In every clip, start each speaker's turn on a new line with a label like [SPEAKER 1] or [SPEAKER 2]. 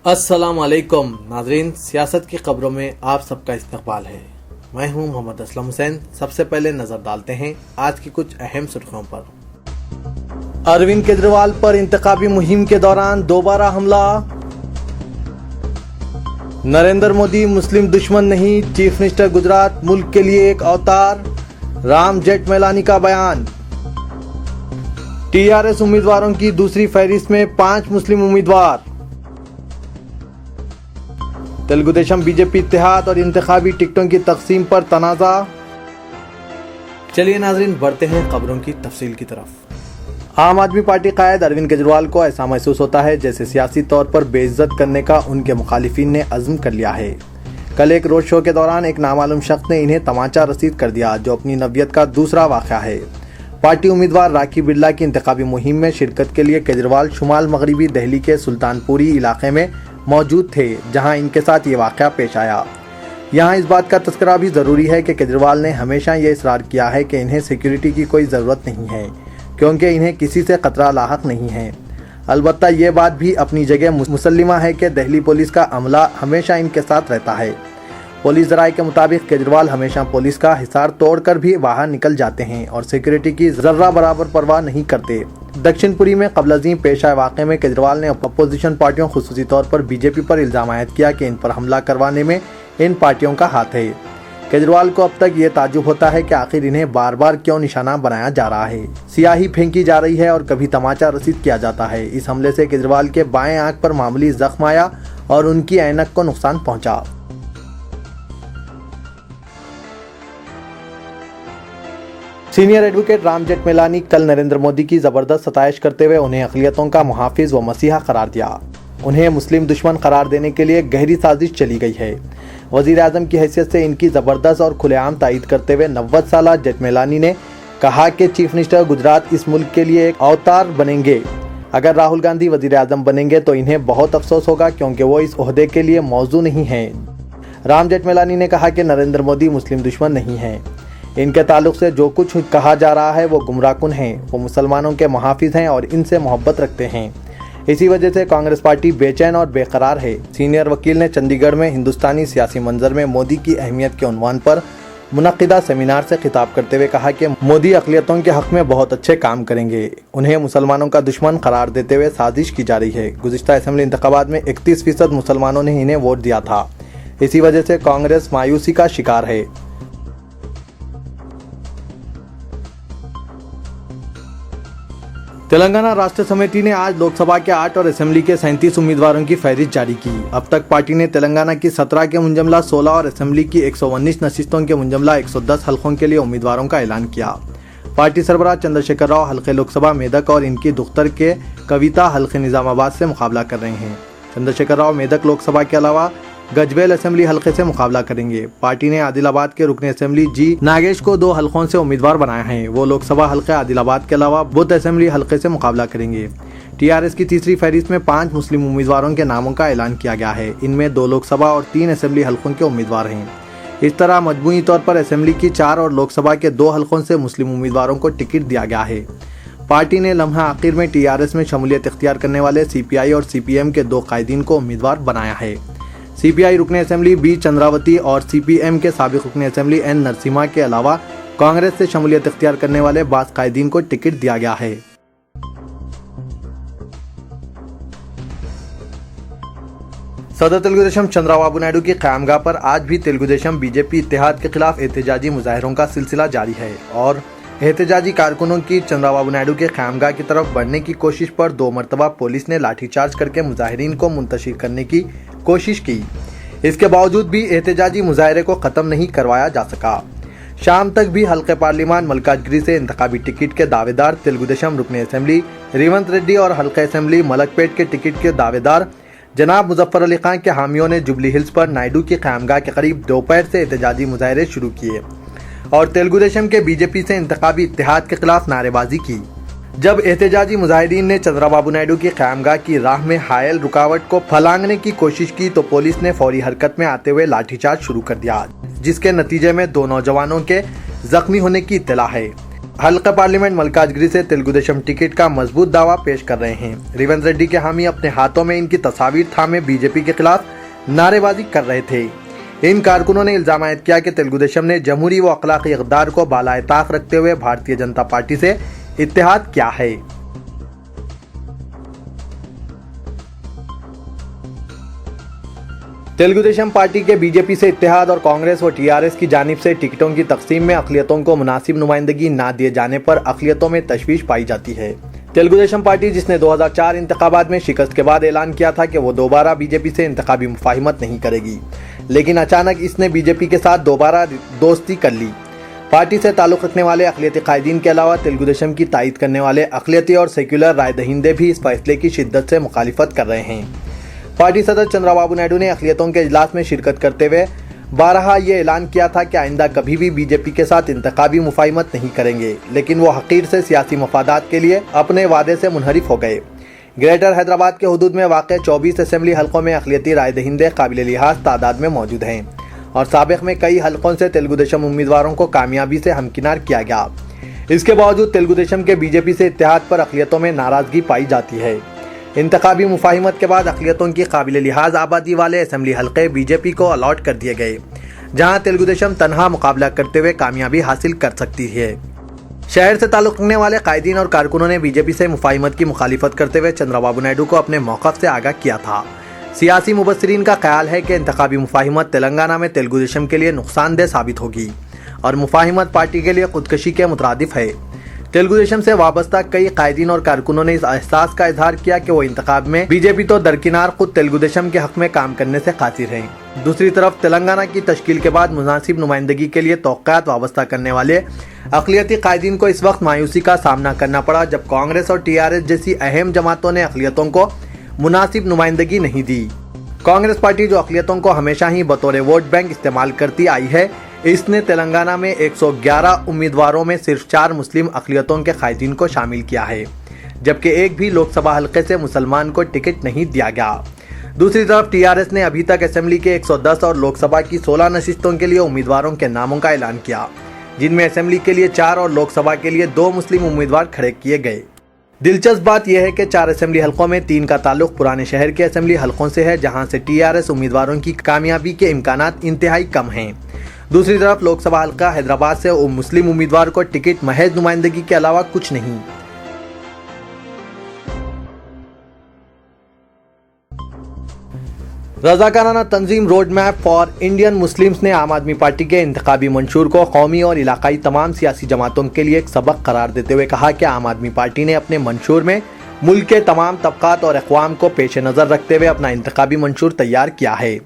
[SPEAKER 1] अस्सलाम वालेकुम नाजरीन, सियासत की खबरों में आप सबका इस्तकबाल है। मैं हूं मोहम्मद असलम हुसैन। सबसे पहले नजर डालते हैं आज की कुछ अहम सुर्खियों पर। अरविंद केजरीवाल पर इंतखाबी मुहिम के दौरान दोबारा हमला। नरेंद्र मोदी मुस्लिम दुश्मन नहीं, चीफ मिनिस्टर गुजरात मुल्क के लिए एक अवतार। राम जेठमलानी का बयान। टीआरएस उम्मीदवारों की दूसरी फहरिस्त में 5 मुस्लिम उम्मीदवार। तेलुगु देशम बीजेपी इत्तेहाद और इंतखाबी टिकटों की तकसीम पर तनाज़ा। चलिए नाजरीन, बढ़ते हैं खबरों की तफसील की तरफ। आम आदमी पार्टी कायद अरविंद केजरीवाल को ऐसा महसूस होता है जैसे सियासी तौर पर बेइज्जत करने का उनके मुखालिफिन ने अज़्म कर लिया है। कल एक रोड शो के दौरान एक नामालूम शख्स ने इन्हें तमाचा रसीद कर दिया, जो अपनी नवियत का दूसरा वाक़या है। पार्टी उम्मीदवार राखी बिरला की इंतखाबी मुहिम में शिरकत के लिए केजरीवाल शुमाल मगरबी दिल्ली के सुल्तानपुरी इलाके में मौजूद थे, जहां इनके साथ ये वाक़या पेश आया। यहां इस बात का तस्करा भी ज़रूरी है कि केजरीवाल ने हमेशा ये इसरार किया है कि इन्हें सिक्योरिटी की कोई ज़रूरत नहीं है, क्योंकि इन्हें किसी से खतरा लाहक नहीं है। अलबत्ता ये बात भी अपनी जगह मुसल्लिमा है कि दिल्ली पुलिस का अमला हमेशा इनके साथ रहता है। पुलिस ज़राए के मुताबिक केजरीवाल हमेशा पुलिस का हिसार तोड़कर भी बाहर निकल जाते हैं और सिक्योरिटी की ज़र्रा बराबर परवाह नहीं करते। दक्षिणपुरी में कबल अज़ीम पेश आए वाक़े में केजरीवाल ने अपोजिशन पार्टियों, खुसूसी तौर पर बीजेपी पर इल्ज़ाम आयद किया कि इन पर हमला करवाने में इन पार्टियों का हाथ है। केजरीवाल को अब तक ये ताज्जुब होता है कि आखिर इन्हें बार बार क्यों निशाना बनाया जा रहा है। सियाही फेंकी जा रही है और कभी तमाचा रसीद किया जाता है। इस हमले से केजरीवाल के बाएं आंख पर मामूली जख्म आया और उनकी ऐनक को नुकसान पहुंचा। सीनियर एडवोकेट राम जेठमलानी कल नरेंद्र मोदी की जबरदस्त सताइश करते हुए उन्हें अक़लियतों का मुहाफिज व मसीहा करार दिया। उन्हें मुस्लिम दुश्मन करार देने के लिए गहरी साजिश चली गई है। वज़ीर आज़म की हैसियत से इनकी ज़बरदस्त और खुलेआम तायीद करते हुए 90 साला जेठमलानी ने कहा कि चीफ मिनिस्टर गुजरात इस मुल्क के लिए एक अवतार बनेंगे। अगर राहुल गांधी वज़ीर आज़म बनेंगे तो इन्हें बहुत अफसोस होगा, क्योंकि वो इस ओहदे के लिए मौजू नहीं हैं। राम जेठमलानी ने कहा कि नरेंद्र मोदी मुस्लिम दुश्मन नहीं हैं। इनके ताल्लुक से जो कुछ कहा जा रहा है वो गुमराहकुन हैं। वो मुसलमानों के मुहाफिज हैं और इनसे मोहब्बत रखते हैं। इसी वजह से कांग्रेस पार्टी बेचैन और बेकरार है। सीनियर वकील ने चंडीगढ़ में हिंदुस्तानी सियासी मंजर में मोदी की अहमियत के उन्वान पर मुनक्किदा सेमिनार से खिताब करते हुए कहा कि मोदी अक़लियतों के हक़ में बहुत अच्छे काम करेंगे। उन्हें मुसलमानों का दुश्मन करार देते हुए साजिश की जा रही है। गुज़िश्ता असेंबली इंतखाबात में 31% मुसलमानों ने इन्हें वोट दिया था। इसी वजह से कांग्रेस मायूसी का शिकार है। तेलंगाना राष्ट्र समिति ने आज लोकसभा के 8 और असेंबली के 37 उम्मीदवारों की फहरिस्त जारी की। अब तक पार्टी ने तेलंगाना की 17 के मुंजमला 16 और असेंबली की 119 नशिस्तों के मुंजमला 110 हल्कों के लिए उम्मीदवारों का ऐलान किया। पार्टी सरबराह चंद्रशेखर राव हल्के लोकसभा मेदक और इनकी दुख्तर के कविता हल्के निजामाबाद से मुकाबला कर रहे हैं। चंद्रशेखर राव मेदक लोकसभा के अलावा गजबेल असेंबली हल्के से मुकाबला करेंगे। पार्टी ने आदिलाबाद के रुकन असेंबली जी नागेश को 2 हल्कों से उम्मीदवार बनाया है। वो लोकसभा हल्के आदिलाबाद के अलावा बुद्ध असेंबली हल्के से मुकाबला करेंगे। टीआरएस की तीसरी फहरिस्त में 5 मुस्लिम उम्मीदवारों के नामों का ऐलान किया गया है। इनमें 2 लोकसभा और 3 असेंबली हल्कों के उम्मीदवार हैं। इस तरह मजमूई तौर पर असेंबली की 4 और लोकसभा के 2 हल्कों से मुस्लिम उम्मीदवारों को टिकट दिया गया है। पार्टी ने लम्हा आखिर में टीआरएस में शमूलियत इख्तियार करने वाले सीपीआई और सीपीएम के 2 कायदीन को उम्मीदवार बनाया है। सीपीआई रुकन असेंबली बी चंद्रावती और सीपीएम के साबिक रुकन असेंबली एन नरसिम्हा के अलावा कांग्रेस से शमूलियत इख्तियार करने वाले बास कायदीन को टिकट दिया गया है। सदर तेलुगु देशम चंद्रबाबू नायडू की क़यामगाह पर आज भी तेलुगु देशम बीजेपी इत्तेहाद के खिलाफ एहतजाजी मुजाहिरों का सिलसिला जारी है और एहतजाजी कारकुनों की चंद्रबाबू नायडू के क़यामगाह की तरफ बढ़ने की कोशिश पर 2 मरतबा पुलिस ने लाठीचार्ज करके मुजाहिरीन को मुंतशिर करने की कोशिश की। इसके बावजूद भी एहतजाजी मुजाहिरे को ख़त्म नहीं करवाया जा सका। शाम तक भी हल्के पार्लिमान मलकाजगिरी से इंतखाबी टिकट के दावेदार तेलुगु देशम रुकन असेंबली रेवंत रेड्डी और हल्के असेंबली मलकपेट के टिकट के दावेदार जनाब मुजफ्फर अली खान के हामियों ने जुबली हिल्स पर नायडू की क़यामगाह के करीब दोपहर से एहतजाजी मुजाहिरे शुरू किए और तेलुगु देशम के बीजेपी से इंतखाबी इत्तेहाद के खिलाफ नारेबाजी की। जब एहतजाजी मुजाहिदीन ने चंद्रबाबू नायडू की क़यामगाह की राह में हायल रुकावट को फलांगने की कोशिश की तो पुलिस ने फौरी हरकत में आते हुए लाठीचार्ज शुरू कर दिया, जिसके नतीजे में 2 नौजवानों के जख्मी होने की इत्तला है। हल्का पार्लियामेंट मल्काजगिरी से तेलुगुदेशम टिकट का मजबूत दावा पेश कर रहे हैं। रेवंत रेड्डी के हामी अपने हाथों में इनकी तस्वीर थामे बीजेपी के खिलाफ नारेबाजी कर रहे थे। इन कारकुनों ने इल्जाम आयद किया कि तेलुगुदेशम ने जमहूरी व अखलाकी इक़दार को बालाए ताक रखते हुए भारतीय जनता पार्टी से इत्तेहाद किया है। तेलुगुदेशम पार्टी के बीजेपी से इत्तेहाद और कांग्रेस व टीआरएस की जानिब से टिकटों की तकसीम में अक़लियतों को मुनासिब नुमाइंदगी न दिए जाने पर अक़लियतों में तशवीश पाई जाती है। तेलुगुदेशम पार्टी, जिसने 2004 इंतखाबात में शिकस्त के बाद ऐलान किया था कि वो दोबारा बीजेपी से इंतखाबी मुफाहिमत नहीं करेगी, लेकिन अचानक इसने बीजेपी के साथ दोबारा दोस्ती कर ली। पार्टी से ताल्लुक़ रखने वाले अक़लियती कायदीन के अलावा तेलुगुदेशम की तायद करने वाले अक़लियती और सेक्युलर राय दहिंदे भी इस फैसले की शिद्दत से मुखालिफत कर रहे हैं। पार्टी सदर चंद्रबाबू नायडू ने अक़लियतों के इजलास में शिरकत करते हुए बारहा ये ऐलान किया था कि आइंदा कभी भी बीजेपी के साथ इंतखाबी मुफाहिमत नहीं करेंगे, लेकिन वो हकीर से सियासी मफादात के लिए अपने वादे से मुनहरिफ हो गए। ग्रेटर हैदराबाद के हुदूद में वाक़े 24 असेंबली हल्कों में अक़लियती राय दहिंदे काबिल लिहाज तादाद में मौजूद हैं और साबिक़ में कई हल्कों से तेलुगुदेशम उम्मीदवारों को कामयाबी से हमकिनार किया गया। इसके बावजूद तेलुगुदेशम के बीजेपी से इत्तेहाद पर अक़लियतों में नाराज़गी पाई जाती है। इंतखाबी मुफाहिमत के बाद अक़लियतों की काबिल लिहाज आबादी वाले असेंबली हल्के बीजेपी को अलॉट कर दिए गए, जहां तेलुगुदेशम तनहा मुकाबला करते हुए कामयाबी हासिल कर सकती है। शहर से ताल्लुक़ रखने वाले कायदीन और कारकुनों ने बीजेपी से मुफाहिमत की मुखालिफत करते हुए चंद्रबाबू नायडू को अपने मौक़िफ़ से आगाह किया था। सियासी मुबस्सिरीन का ख्याल है कि इंतखाबी मुफाहिमत तेलंगाना में तेलुगुदेशम के लिए नुकसानदेह साबित होगी और मुफाहिमत पार्टी के लिए खुदकशी के मुतरादिफ है। तेलुगुदेशम से वाबस्ता कई कायदीन और कारकुनों ने इस एहसास का इजहार किया कि वो इंतखाब में बीजेपी तो दरकिनार खुद तेलुगुदेशम के हक में काम करने से कासिर हैं। दूसरी तरफ तेलंगाना की तश्कील के बाद मुनासिब नुमाइंदगी के लिए तौक़ात वाबस्ता करने वाले अक़लियती कायदीन को इस वक्त मायूसी का सामना करना पड़ा, जब कांग्रेस और टीआरएस जैसी अहम जमातों ने अक़लियतों को मुनासिब नुमाइंदगी नहीं दी। कांग्रेस पार्टी, जो अक़लियतों को हमेशा ही बतौर वोट बैंक इस्तेमाल करती आई है, इसने तेलंगाना में 111 उम्मीदवारों में सिर्फ 4 मुस्लिम अक़लियतों के कायदीन को शामिल किया है, जबकि एक भी लोकसभा हल्के से मुसलमान को टिकट नहीं दिया गया। दूसरी तरफ टीआरएस ने अभी तक असेंबली के 110 और लोकसभा की 16 नशिस्तों के लिए उम्मीदवारों के नामों का ऐलान किया, जिनमें असेंबली के लिए 4 और लोकसभा के लिए 2 मुस्लिम उम्मीदवार खड़े किए गए। दिलचस्प बात यह है कि 4 असेंबली हल्कों में 3 का ताल्लुक पुराने शहर के असेंबली हल्कों से है, जहां से टीआरएस उम्मीदवारों की कामयाबी के इम्कानात इंतहाई कम हैं। दूसरी तरफ लोकसभा हल्का हैदराबाद से मुस्लिम उम्मीदवार को टिकट महज नुमाइंदगी के अलावा कुछ नहीं। रज़ाकाराना तंजीम road map for Indian Muslims ने आम आदमी पार्टी के इंतखाबी मंशूर को कौमी और इलाकाई तमाम सियासी जमातों के लिए एक सबक करार देते हुए कहा कि आम आदमी पार्टी ने अपने मंशूर में मुल्क के तमाम तबकात और अक़वाम को पेश नज़र रखते हुए अपना इंतखाबी मंशूर तैयार किया है,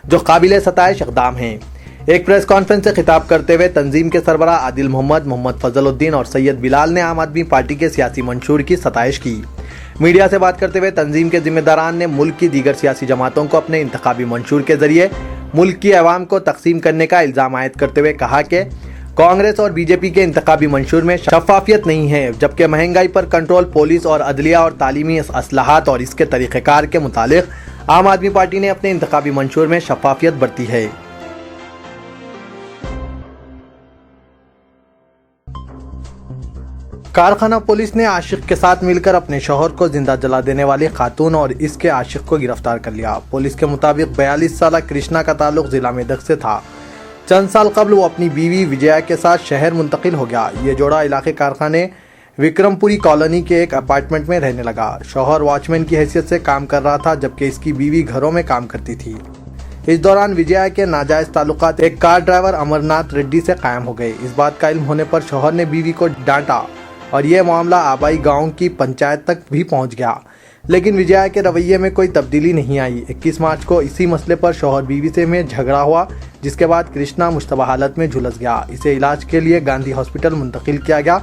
[SPEAKER 1] जो काबिल सताइश इक़दाम है। एक प्रेस कॉन्फ्रेंस से खिताब करते हुए तंजीम के सरबराह आदिल मोहम्मद, मोहम्मद फजलुद्दीन और सैयद बिलाल ने आम आदमी पार्टी के सियासी मंशूर की सताइश की। मीडिया से बात करते हुए तंजीम के जिम्मेदारान ने मुल्क की दीगर सियासी जमातों को अपने इंतखाबी मंशूर के जरिए मुल्क की अवाम को तकसीम करने का इल्ज़ाम आयद करते हुए कहा कि कांग्रेस और बीजेपी के इंतखाबी मंशूर में शफाफियत नहीं है, जबकि महंगाई पर कंट्रोल, पुलिस और अदलिया और तालीमी असलाहत और इसके तरीक़ेकार के मुतालिक आम आदमी पार्टी ने अपने इंतखाबी मंशूर में शफाफियत बरती है। कारखाना पुलिस ने आशिक के साथ मिलकर अपने शौहर को जिंदा जला देने वाली खातून और इसके आशिक को गिरफ्तार कर लिया। पुलिस के मुताबिक 42 साल कृष्णा का ताल्लुक जिला मेदक से था। चंद साल कबल वो अपनी बीवी विजया के साथ शहर मुंतकिल हो गया। ये जोड़ा इलाके कारखाने विक्रमपुरी कॉलोनी के एक अपार्टमेंट में रहने लगा। शौहर वॉचमैन की हैसियत से काम कर रहा था, जबकि इसकी बीवी घरों में काम करती थी। इस दौरान विजया के नाजायज ताल्लुकात एक कार ड्राइवर अमरनाथ रेड्डी से कायम हो गए। इस बात का इल्म होने पर शौहर ने बीवी को डांटा और यह मामला आबाई गांव की पंचायत तक भी पहुंच गया, लेकिन विजया के रवैये में कोई तब्दीली नहीं आई। 21 मार्च को इसी मसले पर शौहर बीवी से में झगड़ा हुआ, जिसके बाद कृष्णा मुश्तबा हालत में झुलस गया। इसे इलाज के लिए गांधी हॉस्पिटल मुंतकिल किया गया,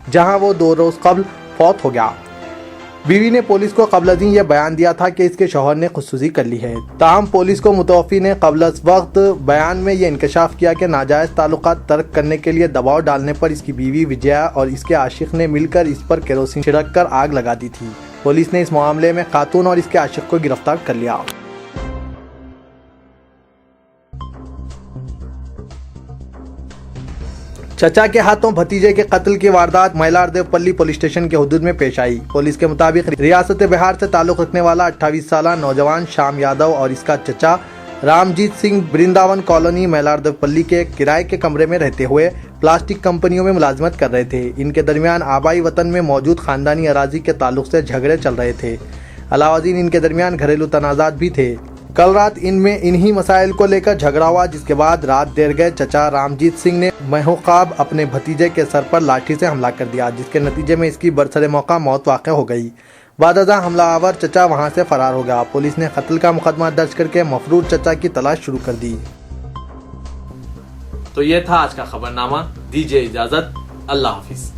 [SPEAKER 1] जहां वो 2 रोज कबल फौत हो गया। बीवी ने पुलिस को कबल यह बयान दिया था कि इसके शौहर ने खुदकुशी कर ली है। ताहम पुलिस को मुतवफ़ी ने कबल वक्त बयान में यह इंकशाफ किया कि नाजायज़ ताल्लुकात तर्क करने के लिए दबाव डालने पर इसकी बीवी विजया और इसके आशिक ने मिलकर इस पर केरोसिन छिड़क कर आग लगा दी थी। पुलिस ने इस मामले में खातून और इसके आशिक को गिरफ्तार कर लिया। चचा के हाथों भतीजे के कत्ल की वारदात मैलारदेवपल्ली पुलिस स्टेशन के हुदूद में पेश आई। पुलिस के मुताबिक रियासत बिहार से ताल्लुक रखने वाला 28 साल नौजवान श्याम यादव और इसका चचा रामजीत सिंह वृंदावन कॉलोनी मैलारदेवपल्ली के किराए के कमरे में रहते हुए प्लास्टिक कंपनियों में मुलाजमत कर रहे थे। इनके दरमियान आबाई वतन में मौजूद खानदानी अराजी के ताल्लुक से झगड़े चल रहे थे। अलावादीन इनके दरमियान घरेलू तनाजात भी थे। कल रात इनमें इन्हीं मसाइल को लेकर झगड़ा हुआ, जिसके बाद रात देर गए चचा रामजीत सिंह ने महूकाब अपने भतीजे के सर पर लाठी से हमला कर दिया, जिसके नतीजे में इसकी बरसरे मौका मौत वाक़ हो गई। बादअज़ा हमलावर चचा वहां से फरार हो गया। पुलिस ने कत्ल का मुकदमा दर्ज करके मफरूर चचा की तलाश शुरू कर दी।
[SPEAKER 2] तो ये था आज का खबरनामा। दीजिए इजाजत, अल्लाह हाफिज।